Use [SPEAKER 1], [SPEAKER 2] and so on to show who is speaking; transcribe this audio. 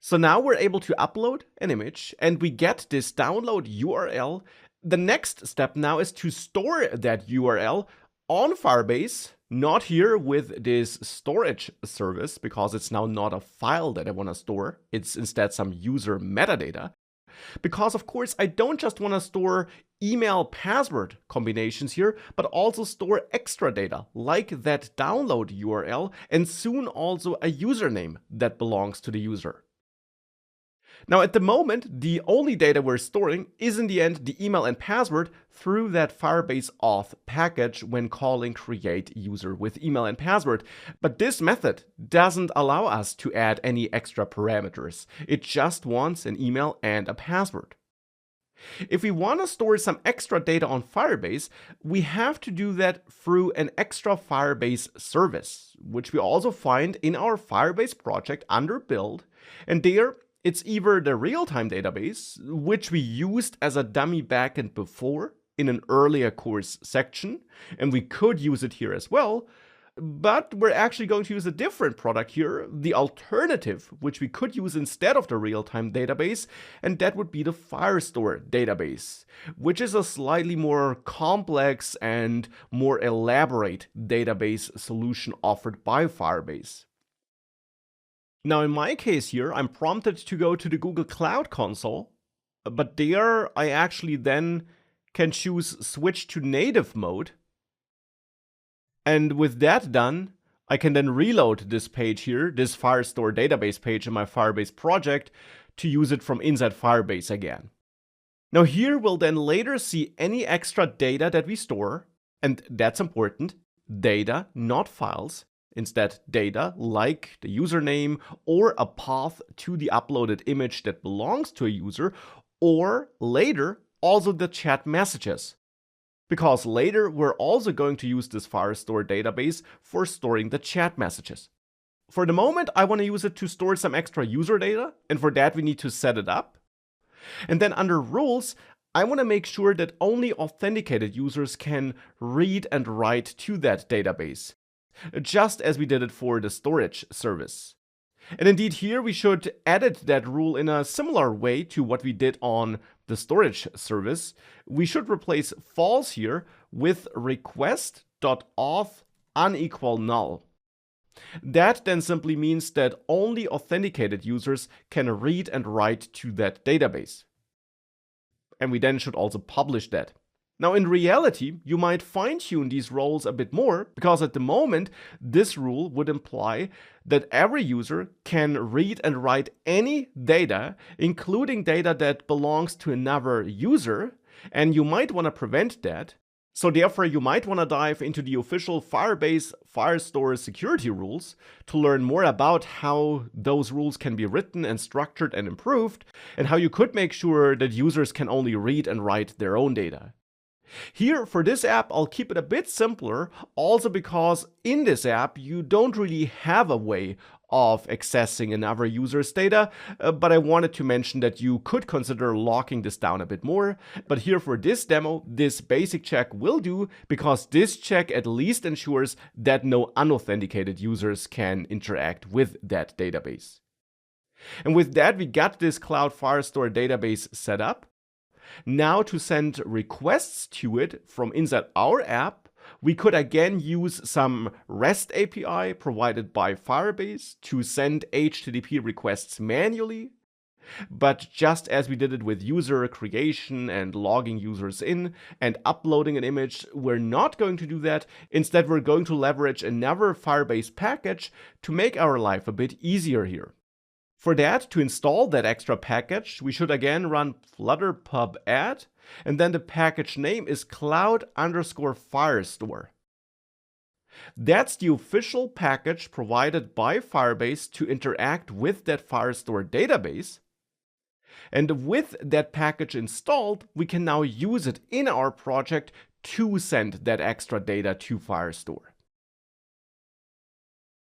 [SPEAKER 1] So now we're able to upload an image and we get this download URL. The next step now is to store that URL on Firebase, not here with this storage service, because it's now not a file that I want to store. It's instead some user metadata. Because of course, I don't just want to store email password combinations here, but also store extra data like that download URL and soon also a username that belongs to the user. Now at the moment, the only data we're storing is in the end the email and password through that Firebase auth package when calling create user with email and password. But this method doesn't allow us to add any extra parameters. It just wants an email and a password. If we want to store some extra data on Firebase, we have to do that through an extra Firebase service, which we also find in our Firebase project under build. And there, it's either the real-time database, which we used as a dummy backend before in an earlier course section, and we could use it here as well, but we're actually going to use a different product here, the alternative, which we could use instead of the real-time database, and that would be the Firestore database, which is a slightly more complex and more elaborate database solution offered by Firebase. Now in my case here, I'm prompted to go to the Google Cloud Console, but there I actually then can choose switch to native mode. And with that done, I can then reload this page here, this Firestore database page in my Firebase project, to use it from inside Firebase again. Now here we'll then later see any extra data that we store, and that's important, data, not files. Instead, data like the username or a path to the uploaded image that belongs to a user, or later also the chat messages. Because later we're also going to use this Firestore database for storing the chat messages. For the moment, I want to use it to store some extra user data, and for that we need to set it up. And then under rules, I want to make sure that only authenticated users can read and write to that database, just as we did it for the storage service. And indeed here we should edit that rule in a similar way to what we did on the storage service. We should replace false here with request.auth unequal null. That then simply means that only authenticated users can read and write to that database. And we then should also publish that. Now in reality, you might fine-tune these roles a bit more, because at the moment, this rule would imply that every user can read and write any data, including data that belongs to another user, and you might want to prevent that. So therefore, you might want to dive into the official Firebase Firestore security rules to learn more about how those rules can be written and structured and improved, and how you could make sure that users can only read and write their own data. Here, for this app, I'll keep it a bit simpler, also because in this app, you don't really have a way of accessing another user's data, but I wanted to mention that you could consider locking this down a bit more. But here for this demo, this basic check will do, because this check at least ensures that no unauthenticated users can interact with that database. And with that, we got this Cloud Firestore database set up. Now to send requests to it from inside our app, we could again use some REST API provided by Firebase to send HTTP requests manually. But just as we did it with user creation and logging users in and uploading an image, we're not going to do that. Instead, we're going to leverage another Firebase package to make our life a bit easier here. For that, to install that extra package, we should again run flutter pub add, and then the package name is cloud_firestore. That's the official package provided by Firebase to interact with that Firestore database. And with that package installed, we can now use it in our project to send that extra data to Firestore.